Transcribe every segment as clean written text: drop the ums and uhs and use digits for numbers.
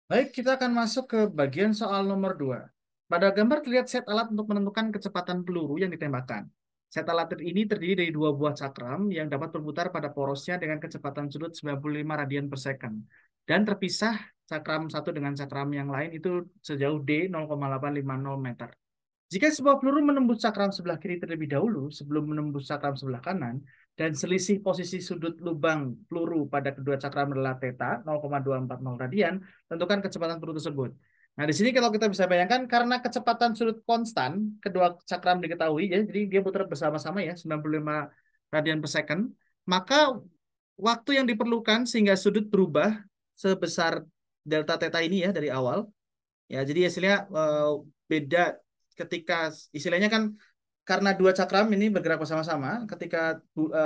Baik, kita akan masuk ke bagian soal nomor 2. Pada gambar terlihat set alat untuk menentukan kecepatan peluru yang ditembakkan. Set alat ini terdiri dari dua buah cakram yang dapat berputar pada porosnya dengan kecepatan sudut 95 radian per second. Dan terpisah cakram satu dengan cakram yang lain itu sejauh D 0,850 meter. Jika sebuah peluru menembus cakram sebelah kiri terlebih dahulu sebelum menembus cakram sebelah kanan, dan selisih posisi sudut lubang peluru pada kedua cakram adalah theta 0,240 radian, tentukan kecepatan peluru tersebut. Nah, di sini kalau kita bisa bayangkan karena kecepatan sudut konstan, kedua cakram diketahui ya, jadi dia putar bersama-sama ya 95 radian per second, maka waktu yang diperlukan sehingga sudut berubah sebesar delta theta ini ya dari awal. Ya, jadi hasilnya beda ketika istilahnya kan karena dua cakram ini bergerak bersama-sama, ketika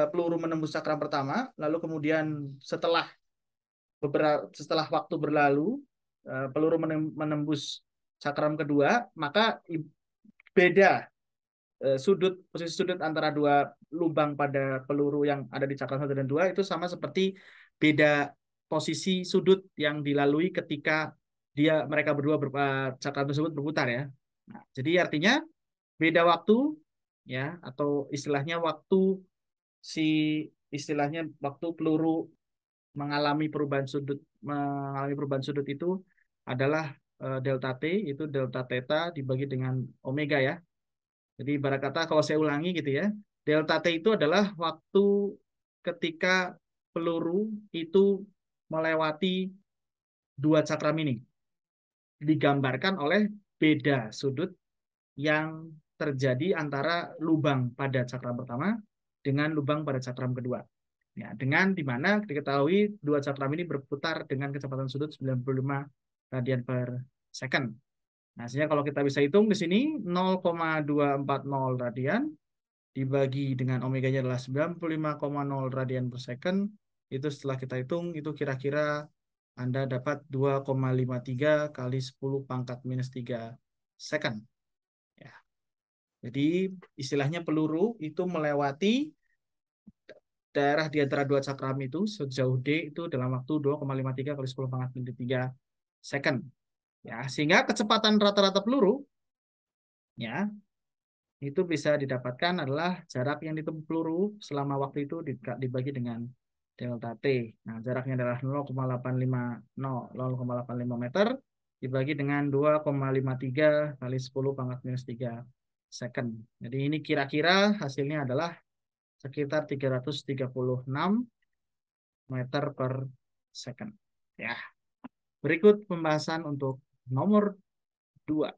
peluru menembus cakram pertama, lalu kemudian setelah waktu berlalu, peluru menembus cakram kedua, maka beda posisi sudut antara dua lubang pada peluru yang ada di cakram satu dan dua itu sama seperti beda posisi sudut yang dilalui ketika mereka berdua cakram tersebut berputar ya. Nah, jadi artinya beda waktu ya atau si waktu peluru mengalami perubahan sudut itu adalah delta T, itu delta theta dibagi dengan omega ya. Jadi ibarat kata kalau saya ulangi gitu ya, delta T itu adalah waktu ketika peluru itu melewati dua cakram ini, digambarkan oleh beda sudut yang terjadi antara lubang pada cakram pertama dengan lubang pada cakram kedua. Ya, dengan di mana diketahui dua cakram ini berputar dengan kecepatan sudut 95 radian per second. Nah, sehingga kalau kita bisa hitung di sini 0,240 radian dibagi dengan omeganya adalah 95,0 radian per second. Itu setelah kita hitung, itu kira-kira Anda dapat 2,53 kali 10 pangkat minus 3 second. Ya. Jadi istilahnya peluru itu melewati daerah di antara dua cakram itu sejauh D itu dalam waktu 2,53 kali 10 pangkat minus 3 second. Ya, sehingga kecepatan rata-rata peluru ya itu bisa didapatkan adalah jarak yang ditempuh peluru selama waktu itu dibagi dengan delta T. Nah, jaraknya adalah 0,850 meter dibagi dengan 2,53 kali 10 pangkat minus 3 second. Jadi ini kira-kira hasilnya adalah sekitar 336 meter per second. Ya, berikut pembahasan untuk nomor 2.